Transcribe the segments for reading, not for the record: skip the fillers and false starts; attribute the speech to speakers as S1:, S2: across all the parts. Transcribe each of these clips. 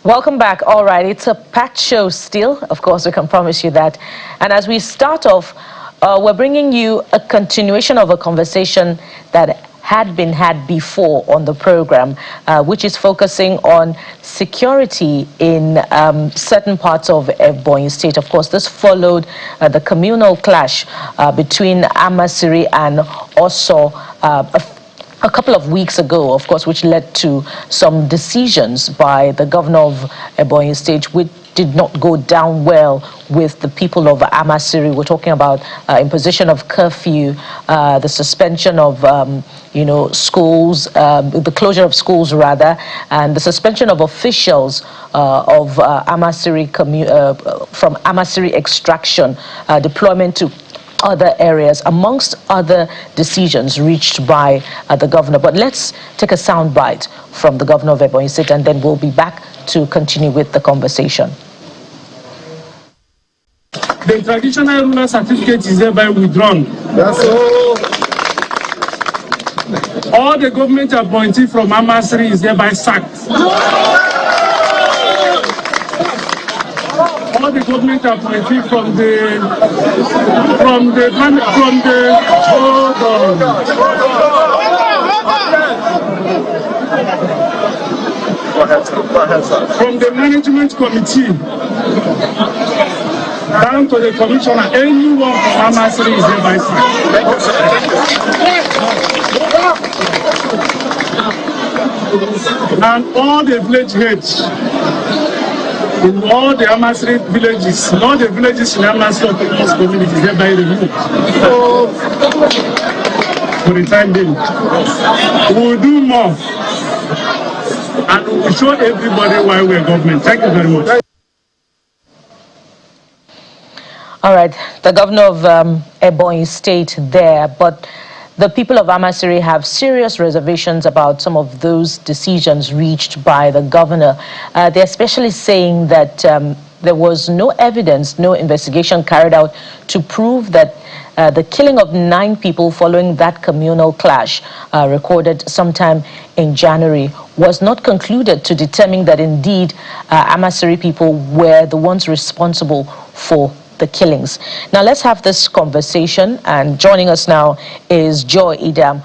S1: Welcome back. All right, it's a packed show still. Of course, we can promise you that. And as we start off, we're bringing you a continuation of a conversation that had been had before on the program, which is focusing on security in certain parts of Ebonyi State. Of course, this followed the communal clash between Amasiri and also a couple of weeks ago, of course, which led to some decisions by the governor of Ebonyi State, which did not go down well with the people of Amasiri. We're talking about imposition of curfew, the suspension of, schools, the closure of schools rather, and the suspension of officials of Amasiri from Amasiri extraction, deployment to other areas, amongst other decisions reached by the governor. But let's take a sound bite from the governor of Ebonyi State, and then we'll be back to continue with the conversation.
S2: The traditional ruler certificate is thereby withdrawn. That's all the government appointee from Amasiri is thereby sacked. All the government appointee from the management committee down to the commissioner, anyone from Amasiri is hereby sacked. And all the village heads in all the Amasiri villages, all the villages in Amasiri community is hereby removed. For the time being, we will do more, and we will show everybody why we are government. Thank you very much.
S1: All right, the governor of Ebonyi State there, but the people of Amasiri have serious reservations about some of those decisions reached by the governor. They're especially saying that there was no evidence, no investigation carried out to prove that the killing of 9 people following that communal clash recorded sometime in January was not concluded to determine that indeed Amasiri people were the ones responsible for the killings. Now let's have this conversation, and joining us now is Joy Idam,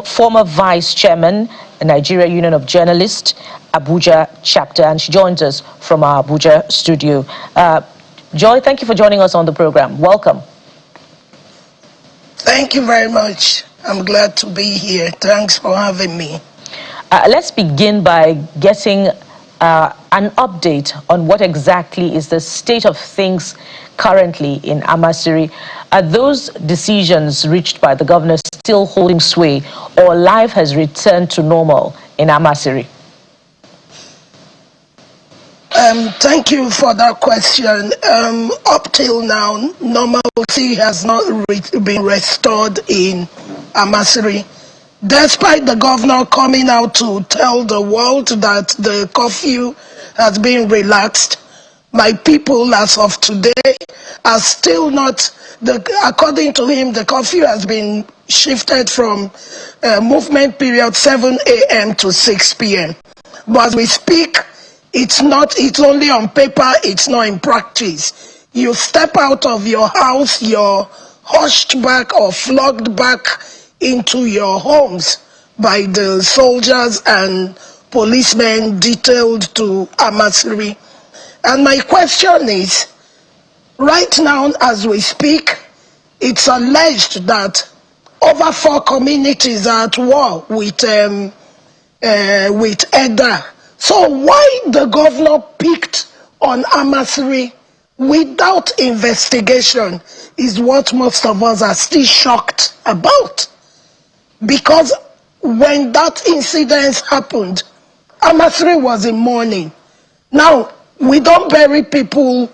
S1: former vice chairman, Nigeria Union of Journalists, Abuja chapter, and she joins us from our Abuja studio. Joy, thank you for joining us on the program. Welcome.
S3: Thank you very much. I'm glad to be here. Thanks for having me.
S1: Let's begin by getting an update on what exactly is the state of things currently in Amasiri. Are those decisions reached by the governor still holding sway, or life has returned to normal in Amasiri?
S3: Thank you for that question. Up till now, normalcy has not been restored in Amasiri, despite the governor coming out to tell the world that the curfew has been relaxed. My people, as of today, are still not, according to him, the curfew has been shifted from movement period 7 a.m. to 6 p.m. But as we speak, it's only on paper, it's not in practice. You step out of your house, you're hushed back or flogged back into your homes by the soldiers and policemen detailed to Amasiri. And my question is, right now as we speak, it's alleged that over 4 communities are at war with Edda. So why the governor picked on Amasiri without investigation is what most of us are still shocked about. Because when that incident happened, Amasiri was in mourning. Now, we don't bury people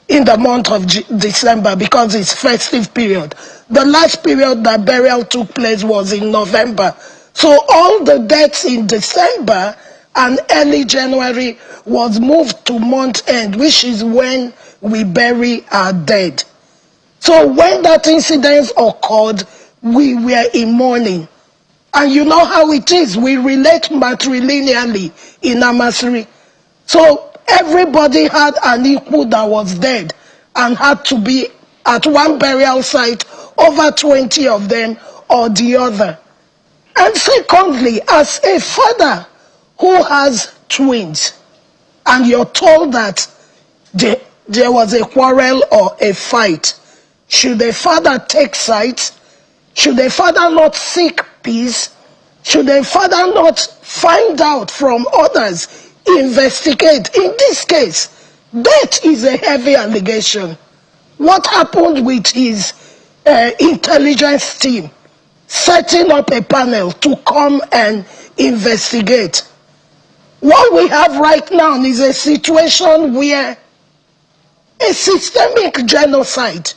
S3: in the month of December because it's festive period. The last period that burial took place was in November. So all the deaths in December and early January was moved to month end, which is when we bury our dead. So when that incident occurred, we were in mourning. And you know how it is. We relate matrilineally in Amasiri. So everybody had an equal that was dead and had to be at one burial site, over 20 of them or the other. And secondly, as a father who has twins, and you're told that there was a quarrel or a fight, should a father take sides? Should a father not seek peace? Should a father not find out from others, investigate? In this case, death is a heavy allegation. What happened with his intelligence team setting up a panel to come and investigate? What we have right now is a situation where a systemic genocide,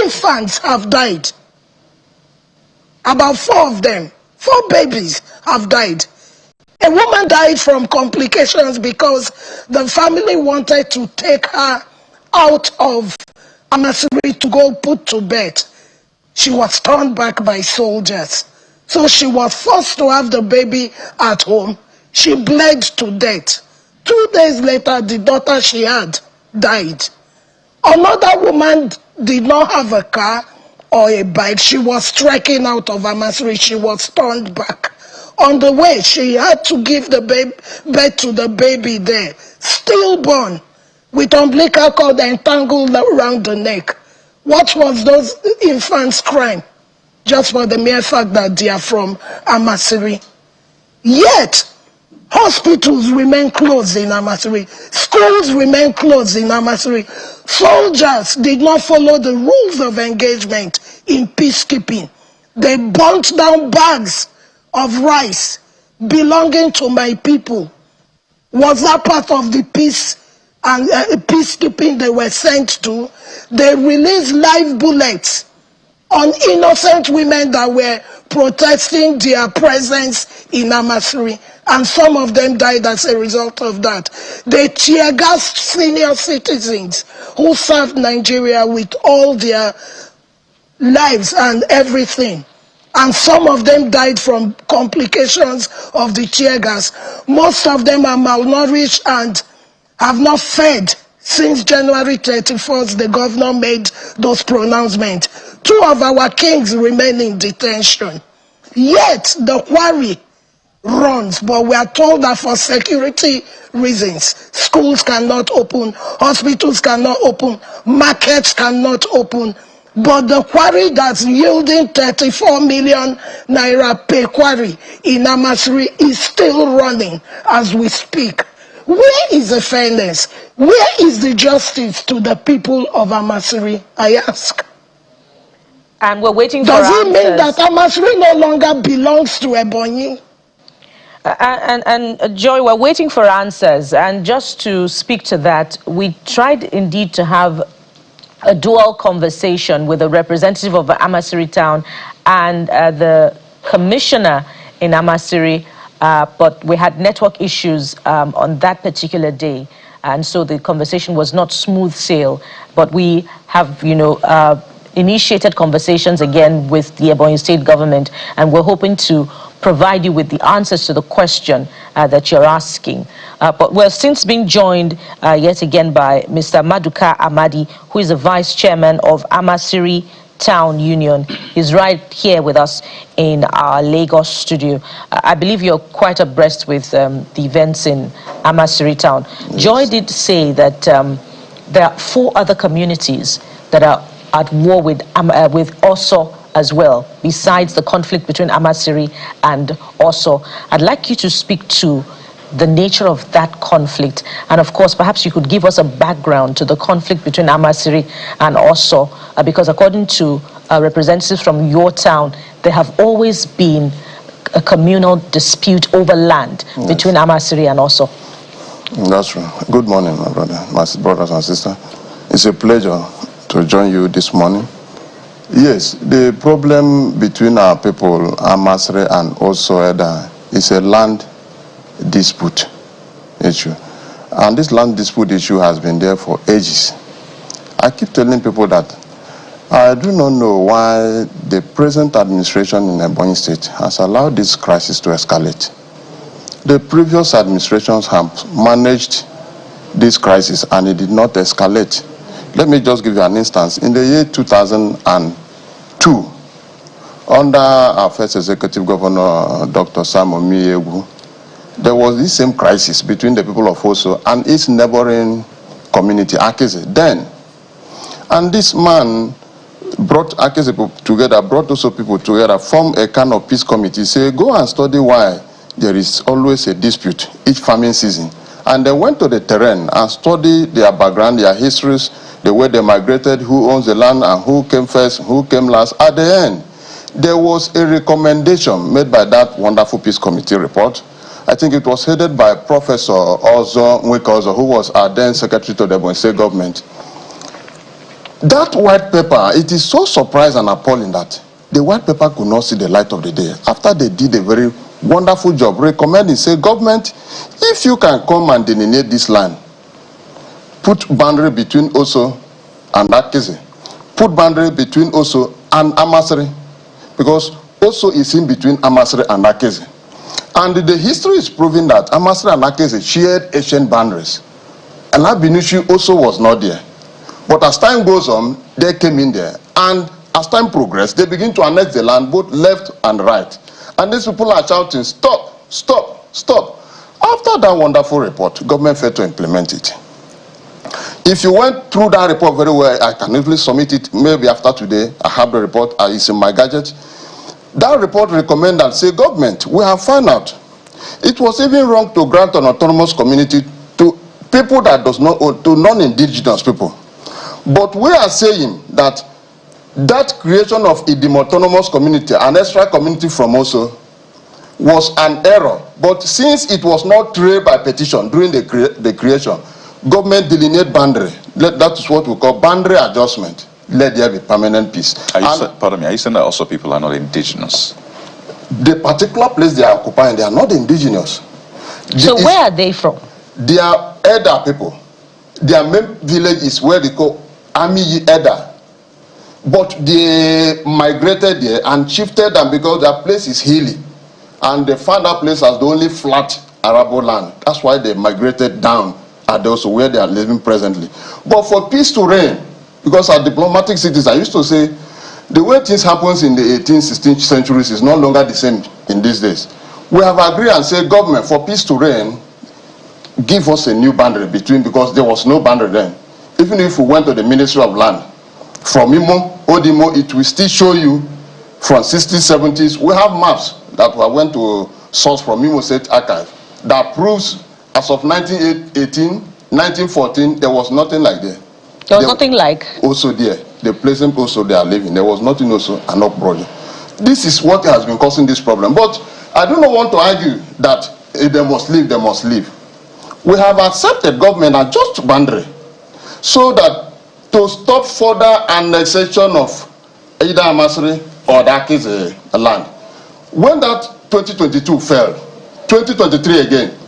S3: infants have died. About 4 of them, 4 babies have died. A woman died from complications because the family wanted to take her out of Amasiri to go put to bed. She was turned back by soldiers. So she was forced to have the baby at home. She bled to death. 2 days later, the daughter she had died. Another woman did not have a car or a bike. She was trekking out of Amasiri. She was turned back. On the way, she had to give the birth to the baby there, stillborn, with umbilical cord entangled around the neck. What was those infants' crime? Just for the mere fact that they are from Amasiri. Yet, hospitals remain closed in Amasiri. Schools remain closed in Amasiri. Soldiers did not follow the rules of engagement in peacekeeping. They burnt down bags of rice belonging to my people. Was that part of the peace and peacekeeping they were sent to? They released live bullets on innocent women that were protesting their presence in Amasiri, and some of them died as a result of that. They tear-gassed senior citizens who served Nigeria with all their lives and everything, and some of them died from complications of the tear gas. Most of them are malnourished and have not fed since January 31st. The governor made those pronouncements. 2 of our kings remain in detention. Yet the quarry runs, but we are told that for security reasons, schools cannot open, hospitals cannot open, markets cannot open. But the quarry that's yielding 34 million naira per quarry in Amasiri is still running as we speak. Where is the fairness? Where is the justice to the people of Amasiri, I ask?
S1: And we're waiting for
S3: answers. Does it mean that Amasiri no longer belongs to Ebonyi?
S1: And Joy, we're waiting for answers. And just to speak to that, we tried indeed to have a dual conversation with a representative of Amasiri town and the commissioner in Amasiri, but we had network issues on that particular day, and so the conversation was not smooth sail. But we have, initiated conversations again with the Ebonyi state government, and we're hoping to provide you with the answers to the question that you're asking. But we're since being joined yet again by Mr. Maduka Amadi, who is the vice chairman of Amasiri Town Union. He's right here with us in our Lagos studio. I believe you're quite abreast with the events in Amasiri Town. Yes. Joy did say that there are 4 other communities that are at war with Oso as well, besides the conflict between Amasiri and Oso. I'd like you to speak to the nature of that conflict, and of course perhaps you could give us a background to the conflict between Amasiri and Oso, because according to representatives from your town, there have always been a communal dispute over land between Amasiri and Oso.
S4: That's true. Good morning, my brothers and sisters. It's a pleasure to join you this morning. Yes, the problem between our people, Amasiri and Oso Eda, is a land dispute issue. And this land dispute issue has been there for ages. I keep telling people that I do not know why the present administration in Ebonyi State has allowed this crisis to escalate. The previous administrations have managed this crisis and it did not escalate. Let me just give you an instance. In the year 2002, under our first executive governor, Dr. Sam Omiyegu, there was this same crisis between the people of Oso and its neighboring community, Akese, then. And this man brought Akese people together, brought also people together, formed a kind of peace committee, say, go and study why there is always a dispute each farming season. And they went to the terrain and studied their background, their histories, the way they migrated, who owns the land and who came first, who came last. At the end, there was a recommendation made by that wonderful peace committee report. I think it was headed by Professor Ozo Nweke, who was our then secretary to the Ebonyi State government. That white paper, it is so surprising and appalling that the white paper could not see the light of the day. After they did a very wonderful job, recommending, say, government, if you can come and delineate this land, put boundary between Oso and Akese, put boundary between Oso and Amasiri, because Oso is in between Amasiri and Akese. And the history is proving that Amasiri and Akese shared ancient boundaries. And Abinushi also was not there. But as time goes on, they came in there. And as time progressed, they begin to annex the land, both left and right. And these people are shouting, stop, stop, stop. After that wonderful report, government failed to implement it. If you went through that report very well, I can easily submit it maybe after today. I have the report, it's in my gadget. That report recommends that, say, government, we have found out it was even wrong to grant an autonomous community to people that does not own, to non-indigenous people. But we are saying that that creation of a autonomous community, an extra community from Oso, was an error. But since it was not trailed by petition during the creation, government delineate boundary. That is what we call boundary adjustment. Let there be permanent peace.
S5: Pardon me, are you saying that also people are not indigenous?
S4: The particular place they are occupying, they are not indigenous.
S1: So where are they from?
S4: They are Eda people. Their main village is where they call Amiyi Eda. But they migrated there and shifted them because their place is hilly. And they found that place as the only flat arable land. That's why they migrated down at also where they are living presently. But for peace to reign, because our diplomatic cities, I used to say, the way things happens in the 18th, 16th centuries is no longer the same in these days. We have agreed and said, government, for peace to reign, give us a new boundary between, because there was no boundary then. Even if we went to the Ministry of Land, from Imo, Odimo, it will still show you from 60s, 70s. We have maps that we went to source from Imo State Archive that proves as of 1918, 1914, there was nothing like that.
S1: There was nothing like?
S4: Also there. The place also they are living. There was nothing also an uproar. This is what has been causing this problem. But I do not want to argue that if they must leave, they must leave. We have accepted government and just boundary so that to stop further annexation of either Amasiri or Akese land. When that 2022 fell, 2023 again,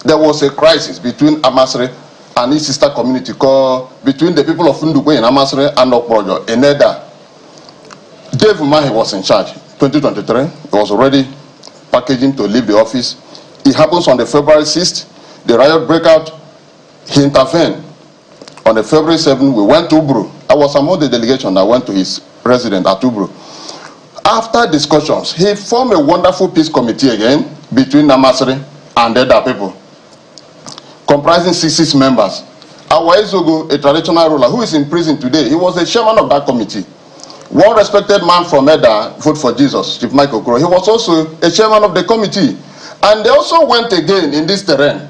S4: there was a crisis between Amasiri and its sister community called, between the people of Ndukwe in Amasiri and Okporojo in Eda. Dave Umahi was in charge. 2023, he was already packaging to leave the office. It happens on the February 6th, the riot breakout. He intervened. On the February 7th, we went to Ubru. I was among the delegation that went to his residence at Ubru. After discussions, he formed a wonderful peace committee again between Amasiri and Eda people, comprising 66 members. Our Ezogo, a traditional ruler who is in prison today, he was the chairman of that committee. One respected man from Eda, Vote for Jesus, Chief Michael Okoro, he was also a chairman of the committee. And they also went again in this terrain.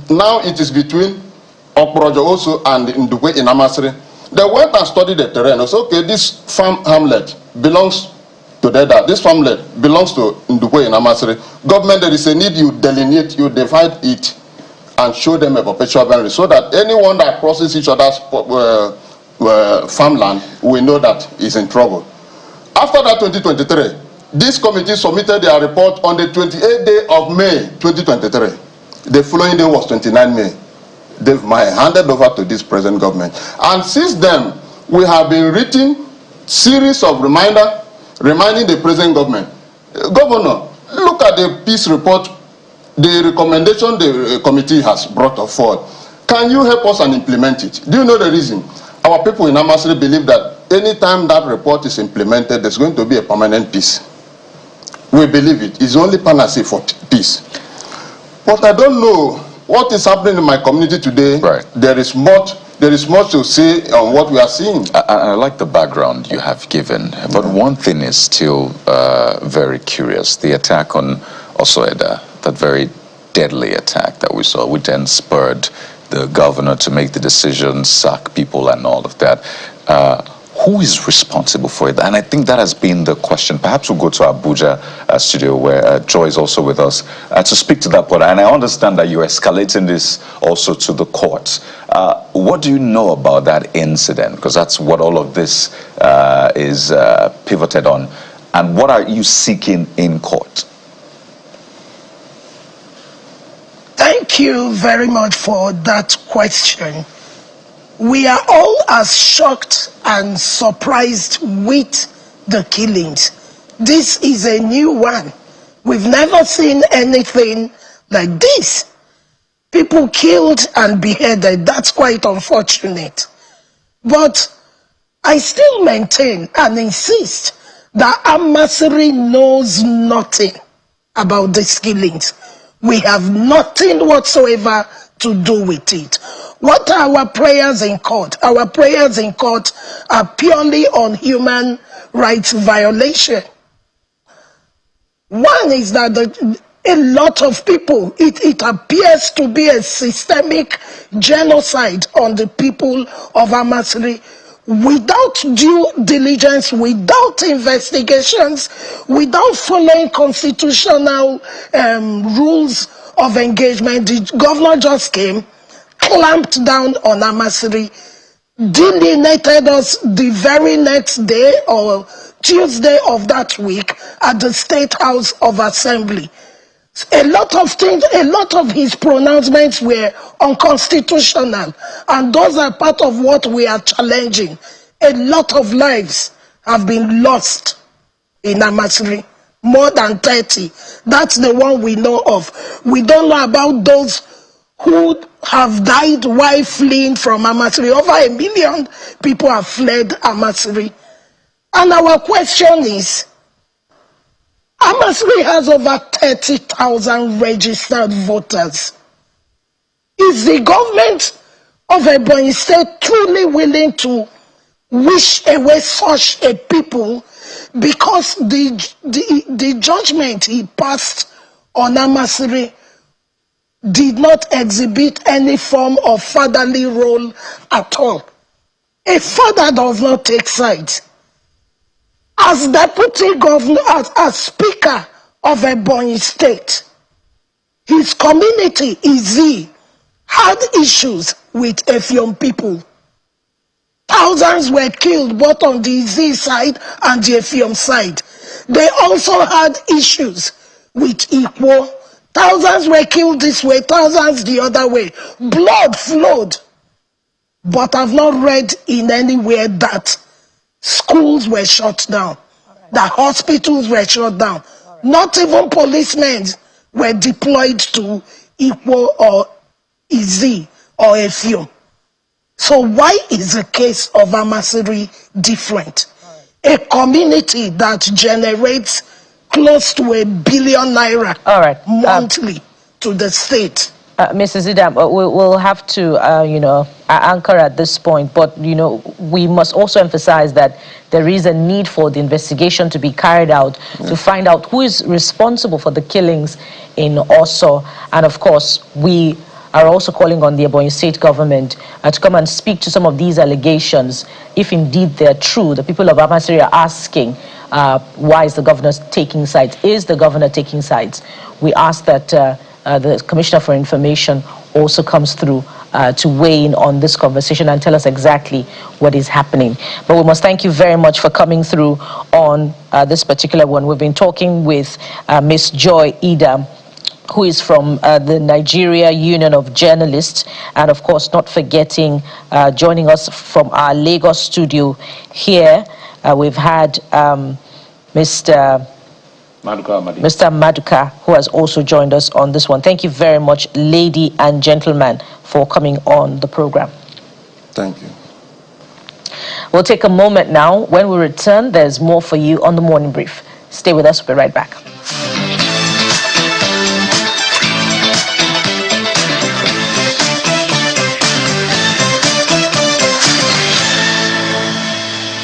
S4: Now it is between Okporojo also and Ndukwe in Amasiri. They went and studied the terrain. They said, okay, this farm hamlet belongs to Eda. This farmlet belongs to Ndukwe in Amasiri. Government, there is a need you delineate, you divide it, and show them a perpetual boundary so that anyone that crosses each other's farmland will know that he's in trouble. After that 2023, this committee submitted their report on the 28th day of May 2023. The following day was 29 May. They've handed over to this present government. And since then, we have been written series of reminding the present government. Governor, look at the peace report the recommendation the committee has brought forward, can you help us and implement it? Do you know the reason? Our people in Amasiri believe that anytime that report is implemented, there's going to be a permanent peace. We believe it. It's the only panacea for peace. But I don't know what is happening in my community today.
S5: Right.
S4: There is much to say on what we are seeing.
S5: I like the background you have given, but one thing is still very curious. The attack on Osoeda, that very deadly attack that we saw, which then spurred the governor to make the decision, sack people and all of that. Who is responsible for it? And I think that has been the question. Perhaps we'll go to Abuja studio where Joy is also with us to speak to that point. And I understand that you're escalating this also to the courts. What do you know about that incident? Because that's what all of this is pivoted on. And what are you seeking in court?
S3: Thank you very much for that question. We are all as shocked and surprised with the killings. This is a new one. We've never seen anything like this. People killed and beheaded. That's quite unfortunate. But I still maintain and insist that Amasiri knows nothing about these killings. We have nothing whatsoever to do with it. What are our prayers in court? Our prayers in court are purely on human rights violation. One is that a lot of people, it appears to be a systemic genocide on the people of Amasiri without due diligence, without investigations, without following constitutional rules of engagement. The governor just came, clamped down on Amasiri, delineated us the very next day or Tuesday of that week at the State House of Assembly. A lot of things, a lot of his pronouncements were unconstitutional, and those are part of what we are challenging. A lot of lives have been lost in Amasiri, more than 30. That's the one we know of. We don't know about those who have died while fleeing from Amasiri. Over 1 million people have fled Amasiri. And our question is, Amasiri has over 30,000 registered voters. Is the government of Ebonyi State truly willing to wish away such a people because the judgment he passed on Amasiri did not exhibit any form of fatherly role at all? A father does not take sides. As deputy governor, as speaker of Ebonyi State, his community, Izi, had issues with Effium people. Thousands were killed both on the Izi side and the Effium side. They also had issues with Ikwo. Thousands were killed this way, thousands the other way. Blood flowed. But I've not read in anywhere that schools were shut down, that hospitals were shut down. Not even policemen were deployed to Ikwo or Izi or Effium. So why is the case of Amasiri different? A community that generates close to #1 billion naira monthly to the state.
S1: Mrs. Idam, we'll have to, anchor at this point, but, we must also emphasize that there is a need for the investigation to be carried out to find out who is responsible for the killings in Oso. And of course, we are also calling on the Ebonyi State government to come and speak to some of these allegations, if indeed they're true. The people of Amasiri are asking, why is the governor taking sides? Is the governor taking sides? We ask that the Commissioner for Information also comes through to weigh in on this conversation and tell us exactly what is happening. But we must thank you very much for coming through on this particular one. We've been talking with Ms. Joy Idam, who is from the Nigeria Union of Journalists, and of course not forgetting joining us from our Lagos studio here. We've had Mr. Mr. Maduka, who has also joined us on this one. Thank you very much, lady and gentlemen, for coming on the program.
S4: Thank you.
S1: We'll take a moment now. When we return, there's more for you on the Morning Brief. Stay with us. We'll be right back.